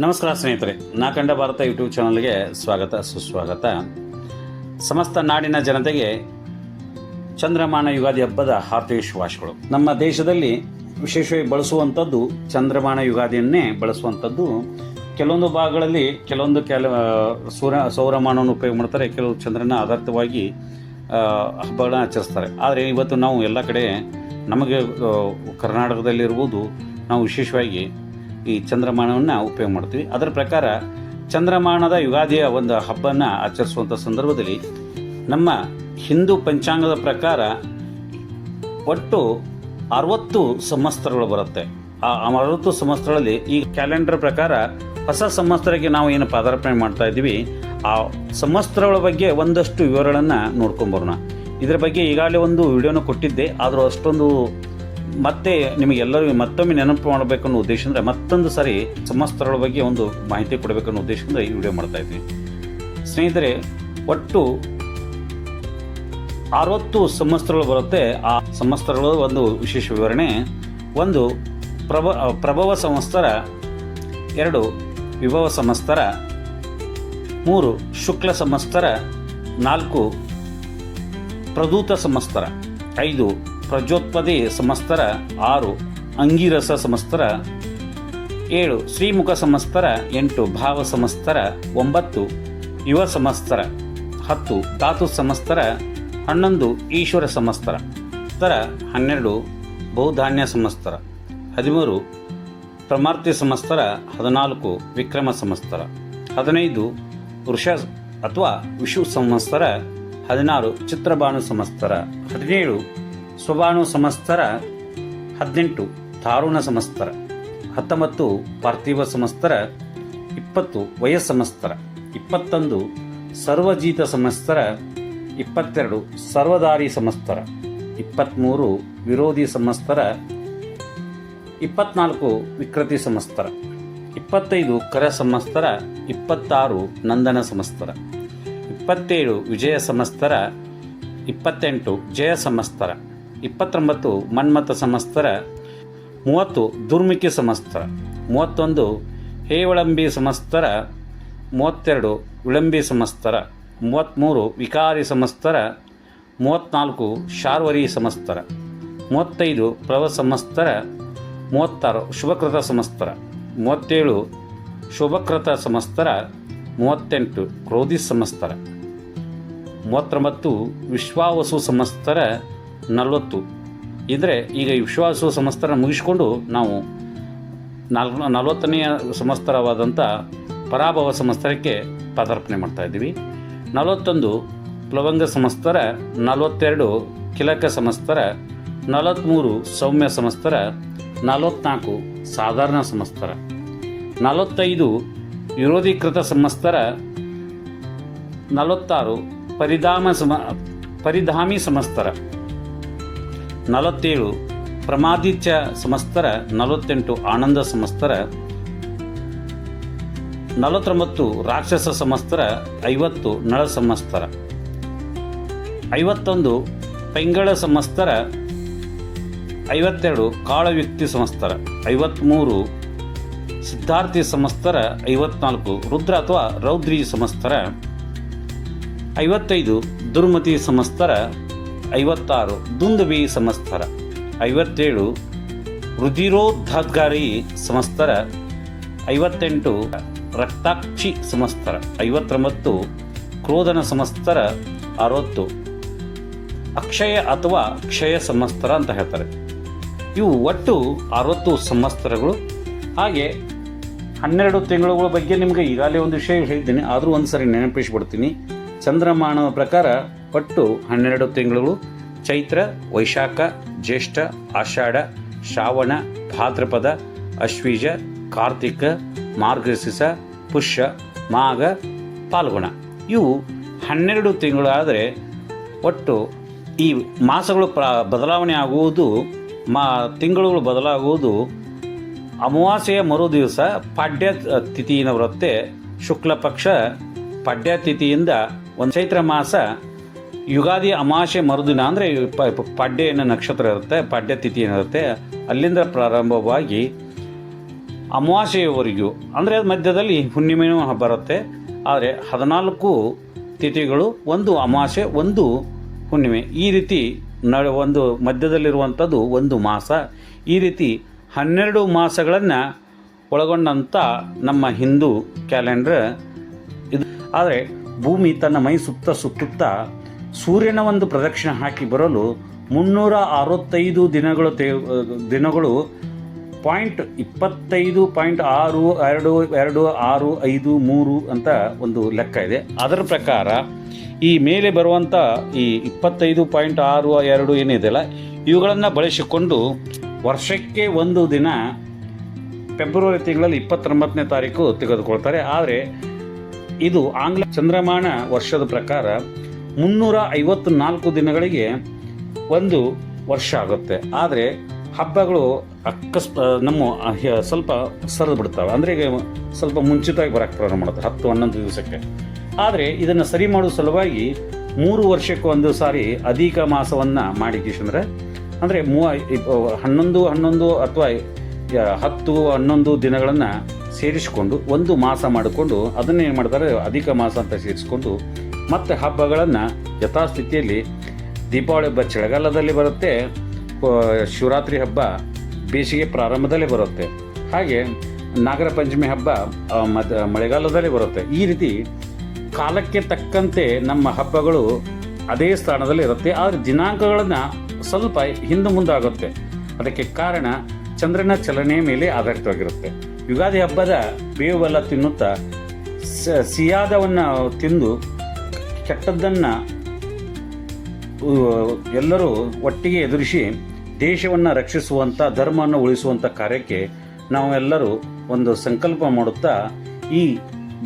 ನಮಸ್ಕಾರ ಸ್ನೇಹಿತರೆ, ನಾ ಕಂಡ ಭಾರತ ಯೂಟ್ಯೂಬ್ ಚಾನಲ್ಗೆ ಸ್ವಾಗತ ಸುಸ್ವಾಗತ. ಸಮಸ್ತ ನಾಡಿನ ಜನತೆಗೆ ಚಂದ್ರಮಾನ ಯುಗಾದಿ ಹಬ್ಬದ ಹಾರ್ದಿಕ ಶುಭಾಶಯಗಳು. ನಮ್ಮ ದೇಶದಲ್ಲಿ ವಿಶೇಷವಾಗಿ ಬಳಸುವಂಥದ್ದು ಚಂದ್ರಮಾನ ಯುಗಾದಿಯನ್ನೇ ಬಳಸುವಂಥದ್ದು. ಕೆಲವೊಂದು ಭಾಗಗಳಲ್ಲಿ ಕೆಲವೊಂದು ಸೌರಮಾನವನ್ನು ಉಪಯೋಗ ಮಾಡ್ತಾರೆ, ಕೆಲವು ಚಂದ್ರನ ಆಧಾರಿತವಾಗಿ ಹಬ್ಬಗಳನ್ನ ಆಚರಿಸ್ತಾರೆ. ಆದರೆ ಇವತ್ತು ನಾವು ಎಲ್ಲ ಕಡೆ ನಮಗೆ ಕರ್ನಾಟಕದಲ್ಲಿರ್ಬೋದು, ನಾವು ವಿಶೇಷವಾಗಿ ಈ ಚಂದ್ರಮಾನವನ್ನು ಉಪಯೋಗ ಮಾಡ್ತೀವಿ. ಅದರ ಪ್ರಕಾರ ಚಂದ್ರಮಾನದ ಯುಗಾದಿಯ ಒಂದು ಹಬ್ಬನ ಆಚರಿಸುವಂಥ ಸಂದರ್ಭದಲ್ಲಿ ನಮ್ಮ ಹಿಂದೂ ಪಂಚಾಂಗದ ಪ್ರಕಾರ ಒಟ್ಟು 60 ಸಂವತ್ಸರಗಳು ಬರುತ್ತೆ. ಆ 60 ಸಂವತ್ಸರಗಳಲ್ಲಿ ಈ ಕ್ಯಾಲೆಂಡರ್ ಪ್ರಕಾರ ಹೊಸ ಸಂವತ್ಸರಕ್ಕೆ ನಾವು ಏನು ಪಾದಾರ್ಪಣೆ ಮಾಡ್ತಾ ಇದ್ದೀವಿ, ಆ ಸಂವತ್ಸರಗಳ ಬಗ್ಗೆ ಒಂದಷ್ಟು ವಿವರಗಳನ್ನು ನೋಡ್ಕೊಂಬರೋಣ. ಇದರ ಬಗ್ಗೆ ಈಗಾಗಲೇ ಒಂದು ವಿಡಿಯೋನ ಕೊಟ್ಟಿದ್ದೆ, ಆದರೂ ಅಷ್ಟೊಂದು ಮತ್ತೆ ನಿಮಗೆಲ್ಲರಿಗೂ ಮತ್ತೊಮ್ಮೆ ನೆನಪು ಮಾಡಬೇಕನ್ನೋ ಉದ್ದೇಶದಿಂದ ಮತ್ತೊಂದು ಸಾರಿ ಸಂವತ್ಸರಗಳ ಬಗ್ಗೆ ಒಂದು ಮಾಹಿತಿ ಕೊಡಬೇಕನ್ನೋ ಉದ್ದೇಶದಿಂದ ಈ ವಿಡಿಯೋ ಮಾಡ್ತಾ ಇದ್ವಿ. ಸ್ನೇಹಿತರೆ, ಒಟ್ಟು 60 ಸಂವತ್ಸರಗಳು ಬರುತ್ತೆ. ಆ ಸಂವತ್ಸರಗಳು ಒಂದು ವಿಶೇಷ ವಿವರಣೆ: 1 ಪ್ರಭವ ಸಂವತ್ಸರ, 2 ವಿಭವ ಸಂವತ್ಸರ, 3 ಶುಕ್ಲ ಸಂವತ್ಸರ, 4 ಪ್ರದೂತ ಸಂವತ್ಸರ, 5 ಪ್ರಜೋತ್ಪದಿ ಸಂವತ್ಸರ, 6 ಅಂಗಿರಸ ಸಂವತ್ಸರ, 7 ಶ್ರೀಮುಖ ಸಂವತ್ಸರ, 8 ಭಾವ ಸಂವತ್ಸರ, 9 ಯುವ ಸಂವತ್ಸರ, 10 ಧಾತು ಸಂವತ್ಸರ, 11 ಈಶ್ವರ ಸಂವತ್ಸರ, 12 ಬಹುಧಾನ್ಯ ಸಂವತ್ಸರ, 13 ಪ್ರಮಾರ್ತಿ ಸಂವತ್ಸರ, 14 ವಿಕ್ರಮ ಸಂವತ್ಸರ, 15 ವೃಷ ಅಥವಾ ವಿಷು ಸಂವತ್ಸರ, 16 ಚಿತ್ರಭಾನು ಸಂವತ್ಸರ, 17 ಸ್ವಭಾನು ಸಂವತ್ಸರ, 18 ತಾರುಣ ಸಂವತ್ಸರ, 19 ಪಾರ್ಥಿವ ಸಂವತ್ಸರ, 20 ವಯ ಸಂವತ್ಸರ, 21 ಸರ್ವಜೀತ ಸಂವತ್ಸರ, 22 ಸರ್ವದಾರಿ ಸಂವತ್ಸರ, 23 ವಿರೋಧಿ ಸಂವತ್ಸರ, 24 ವಿಕೃತಿ ಸಂವತ್ಸರ, 25 ಕರ ಸಂವತ್ಸರ, 26 ನಂದನ ಸಂವತ್ಸರ, 27 ವಿಜಯ ಸಂವತ್ಸರ, 28 ಜಯ ಸಂವತ್ಸರ, 29 ಮನ್ಮಥ ಸಂವತ್ಸರ, 30 ದುರ್ಮುಖಿ ಸಂವತ್ಸರ, 31 ಹೇವಳಂಬಿ ಸಂವತ್ಸರ, 32 ವಿಳಂಬಿ ಸಂವತ್ಸರ, 33 ವಿಕಾರಿ ಸಂವತ್ಸರ, 34 ಶಾರ್ವರಿ ಸಂವತ್ಸರ, 35 ಪ್ರವ ಸಂವತ್ಸರ, 36 ಶುಭಕೃತ ಸಂವತ್ಸರ, 37 ಶುಭಕೃತ ಸಂವತ್ಸರ, 38 ಕ್ರೋಧಿ ಸಂವತ್ಸರ, 39 ವಿಶ್ವಾವಸು ಸಂವತ್ಸರ, 40. ಇದ್ರೆ ಈಗ ವಿಶ್ವಾಸು ಸಂವತ್ಸರ ಮುಗಿಸಿಕೊಂಡು ನಾವು 40ನೆಯ ಸಂವತ್ಸರವಾದಂಥ ಪರಾಭವ ಸಂವತ್ಸರಕ್ಕೆ ಪಾದಾರ್ಪಣೆ ಮಾಡ್ತಾ ಇದ್ದೀವಿ. 41 ಪ್ಲವಂಗ ಸಂವತ್ಸರ, 42 ಕಿಲಕ ಸಂವತ್ಸರ, 43 ಸೌಮ್ಯ ಸಂವತ್ಸರ, 44 ಸಾಧಾರಣ ಸಂವತ್ಸರ, 45 ವಿರೋಧೀಕೃತ ಸಂವತ್ಸರ, 46 ಪರಿಧಾಮಿ ಸಂವತ್ಸರ, 47 ಪ್ರಮಾದಿತ್ಯ ಸಂವತ್ಸರ, 48 ಆನಂದ ಸಂವತ್ಸರ, 49 ರಾಕ್ಷಸ ಸಂವತ್ಸರ, 50 ನಳ ಸಂವತ್ಸರ, 51 ಪೈಂಗಳ ಸಂವತ್ಸರ, 52 ಕಾಳವ್ಯಕ್ತಿ ಸಂವತ್ಸರ, 53 ಸಿದ್ಧಾರ್ಥಿ ಸಂವತ್ಸರ, 54 ರುದ್ರ ಅಥವಾ ರೌದ್ರಿ ಸಂವತ್ಸರ, 55 ದುರ್ಮತಿ ಸಂವತ್ಸರ, 56 ದುಂದುಬಿ ಸಂವತ್ಸರ, 57 ರುಧಿರೋದ್ಘಾತಕಾರಿ ಸಂವತ್ಸರ, 58 ರಕ್ತಾಕ್ಷಿ ಸಂವತ್ಸರ, 59 ಕ್ರೋಧನ ಸಂವತ್ಸರ, 60 ಅಕ್ಷಯ ಅಥವಾ ಕ್ಷಯ ಸಂವತ್ಸರ ಅಂತ ಹೇಳ್ತಾರೆ. ಇವು ಒಟ್ಟು 60 ಸಂವತ್ಸರಗಳು. ಹಾಗೆ 12 ತಿಂಗಳುಗಳ ಬಗ್ಗೆ ನಿಮಗೆ ಈಗಾಗಲೇ ಒಂದು ವಿಷಯ ಹೇಳಿದ್ದೀನಿ, ಆದರೂ ಒಂದು ಸರಿ ನೆನಪಿಸ್ಬಿಡ್ತೀನಿ. ಚಂದ್ರಮಾನದ ಪ್ರಕಾರ ಒಟ್ಟು 12 ತಿಂಗಳುಗಳು: ಚೈತ್ರ, ವೈಶಾಖ, ಜ್ಯೇಷ್ಠ, ಆಷಾಢ, ಶ್ರಾವಣ, ಭಾದ್ರಪದ, ಅಶ್ವೀಜ, ಕಾರ್ತಿಕ, ಮಾರ್ಗಶಿರ, ಪುಷ್ಯ, ಮಾಘ, ಫಾಲ್ಗುಣ. ಇವು 12 ತಿಂಗಳು. ಆದರೆ ಒಟ್ಟು ಈ ಮಾಸಗಳು ಬದಲಾವಣೆ ಆಗುವುದು, ತಿಂಗಳುಗಳು ಬದಲಾಗುವುದು ಅಮಾವಾಸ್ಯೆಯ ಮರು ದಿವಸ ಪಾಡ್ಯ ತಿಥಿಯಿಂದ ಬರುತ್ತೆ. ಶುಕ್ಲ ಪಕ್ಷ ಪಾಡ್ಯ ತಿಥಿಯಿಂದ ಒಂದು ಚೈತ್ರ ಮಾಸ ಯುಗಾದಿ ಅಮಾವಾಸ್ಯೆ ಮರುದಿನ ಅಂದರೆ ಪಾಡ್ಯ ಏನೋ ನಕ್ಷತ್ರ ಇರುತ್ತೆ, ಪಾಡ್ಯ ತಿಥಿ ಏನಿರುತ್ತೆ, ಅಲ್ಲಿಂದ ಪ್ರಾರಂಭವಾಗಿ ಅಮಾವಾಸ್ಯೆಯವರೆಗೂ, ಅಂದರೆ ಮಧ್ಯದಲ್ಲಿ ಹುಣ್ಣಿಮೆಯೂ ಬರುತ್ತೆ. ಆದರೆ 14 ತಿಥಿಗಳು, ಒಂದು ಅಮಾವಾಸ್ಯೆ, ಒಂದು ಹುಣ್ಣಿಮೆ, ಈ ರೀತಿ ಒಂದು ಮಧ್ಯದಲ್ಲಿರುವಂಥದ್ದು ಒಂದು ಮಾಸ. ಈ ರೀತಿ 12 ಮಾಸಗಳನ್ನು ಒಳಗೊಂಡಂಥ ನಮ್ಮ ಹಿಂದೂ ಕ್ಯಾಲೆಂಡರ್ ಇದು. ಆದರೆ ಭೂಮಿ ತನ್ನ ಮೈ ಸುತ್ತುತ್ತಾ ಸೂರ್ಯನ ಒಂದು ಪ್ರದಕ್ಷಿಣೆ ಹಾಕಿ ಬರಲು 365 ದಿನಗಳು .25.62265 ಅಂತ ಒಂದು ಲೆಕ್ಕ ಇದೆ. ಅದರ ಪ್ರಕಾರ ಈ ಮೇಲೆ ಬರುವಂಥ ಈ 25.62 ಏನಿದೆಯಲ್ಲ, ಇವುಗಳನ್ನು ಬಳಸಿಕೊಂಡು ವರ್ಷಕ್ಕೆ ಒಂದು ದಿನ ಫೆಬ್ರವರಿ ತಿಂಗಳಲ್ಲಿ 29ನೇ ತಾರೀಕು ತೆಗೆದುಕೊಳ್ತಾರೆ. ಆದರೆ ಇದು ಆಂಗ್ಲ ಚಂದ್ರಮಾನ ವರ್ಷದ ಪ್ರಕಾರ 354 ದಿನಗಳಿಗೆ ಒಂದು ವರ್ಷ ಆಗುತ್ತೆ. ಆದರೆ ಹಬ್ಬಗಳು ನಮ್ಮ ಸ್ವಲ್ಪ ಸರಿದು ಬಿಡ್ತವೆ, ಅಂದರೆ ಈಗ ಸ್ವಲ್ಪ ಮುಂಚಿತವಾಗಿ ಬರೋಕ್ಕೆ ಪ್ರಾರಂಭ ಮಾಡುತ್ತೆ 10-11 ದಿವಸಕ್ಕೆ. ಆದರೆ ಇದನ್ನು ಸರಿ ಮಾಡುವ ಸಲುವಾಗಿ 3 ವರ್ಷಕ್ಕೆ ಒಂದು ಸಾರಿ ಅಧಿಕ ಮಾಸವನ್ನು ಮಾಡಿಕೆಂದ್ರೆ, ಅಂದರೆ 11 ಅಥವಾ 10-11 ದಿನಗಳನ್ನು ಸೇರಿಸಿಕೊಂಡು ಒಂದು ಮಾಸ ಮಾಡಿಕೊಂಡು ಅದನ್ನೇನು ಮಾಡ್ತಾರೆ, ಅಧಿಕ ಮಾಸ ಅಂತ ಸೇರಿಸಿಕೊಂಡು ಮತ್ತು ಹಬ್ಬಗಳನ್ನು ಯಥಾಸ್ಥಿತಿಯಲ್ಲಿ ದೀಪಾವಳಿ ಹಬ್ಬ ಚಳಿಗಾಲದಲ್ಲಿ ಬರುತ್ತೆ, ಶಿವರಾತ್ರಿ ಹಬ್ಬ ಬೇಸಿಗೆ ಪ್ರಾರಂಭದಲ್ಲೇ ಬರುತ್ತೆ, ಹಾಗೆ ನಾಗರ ಪಂಚಮಿ ಹಬ್ಬ ಮಳೆಗಾಲದಲ್ಲೇ ಬರುತ್ತೆ. ಈ ರೀತಿ ಕಾಲಕ್ಕೆ ತಕ್ಕಂತೆ ನಮ್ಮ ಹಬ್ಬಗಳು ಅದೇ ಸ್ಥಾನದಲ್ಲಿ ಇರುತ್ತೆ. ಆದರೆ ದಿನಾಂಕಗಳನ್ನು ಸ್ವಲ್ಪ ಹಿಂದೆ ಮುಂದೆ ಆಗುತ್ತೆ. ಅದಕ್ಕೆ ಕಾರಣ ಚಂದ್ರನ ಚಲನೆಯ ಮೇಲೆ ಆಧಾರಿತವಾಗಿರುತ್ತೆ. ಯುಗಾದಿ ಹಬ್ಬದ ಬೇವು ಬೆಲ್ಲ ತಿನ್ನುತ್ತಾ ಸಿಯಾದವನ್ನು ತಿಂದು ಕೆಟ್ಟದ್ದನ್ನು ಎಲ್ಲರೂ ಒಟ್ಟಿಗೆ ಎದುರಿಸಿ ದೇಶವನ್ನು ರಕ್ಷಿಸುವಂಥ, ಧರ್ಮವನ್ನು ಉಳಿಸುವಂಥ ಕಾರ್ಯಕ್ಕೆ ನಾವೆಲ್ಲರೂ ಒಂದು ಸಂಕಲ್ಪ ಮಾಡುತ್ತಾ ಈ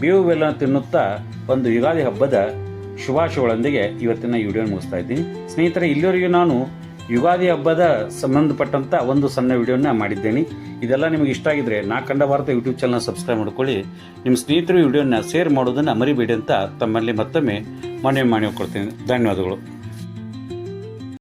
ಬೇವು ಬೆಲ್ಲ ತಿನ್ನುತ್ತಾ ಒಂದು ಯುಗಾದಿ ಹಬ್ಬದ ಶುಭಾಶಯಗಳೊಂದಿಗೆ ಇವತ್ತಿನ ವಿಡಿಯೋ ಮುಗಿಸ್ತಾ ಇದ್ದೀನಿ. ಸ್ನೇಹಿತರೆ, ಇಲ್ಲಿವರೆಗೂ ನಾನು ಯುಗಾದಿ ಹಬ್ಬದ ಸಂಬಂಧಪಟ್ಟಂಥ ಒಂದು ಸಣ್ಣ ವಿಡಿಯೋನ ಮಾಡಿದ್ದೇನೆ. ಇದೆಲ್ಲ ನಿಮಗೆ ಇಷ್ಟ ಆಗಿದ್ರೆ ನಾ ಕಂಡ ಭಾರತ ಯೂಟ್ಯೂಬ್ ಚಾನಲ್ ಸಬ್ಸ್ಕ್ರೈಬ್ ಮಾಡ್ಕೊಳ್ಳಿ. ನಿಮ್ಮ ಸ್ನೇಹಿತರು ವಿಡಿಯೋನ ಶೇರ್ ಮಾಡೋದನ್ನು ಮರಿಬೇಡಿ ಅಂತ ತಮ್ಮಲ್ಲಿ ಮತ್ತೊಮ್ಮೆ ಮನವಿ ಮಾಡಿಕೊಳ್ತೀನಿ. ಧನ್ಯವಾದಗಳು.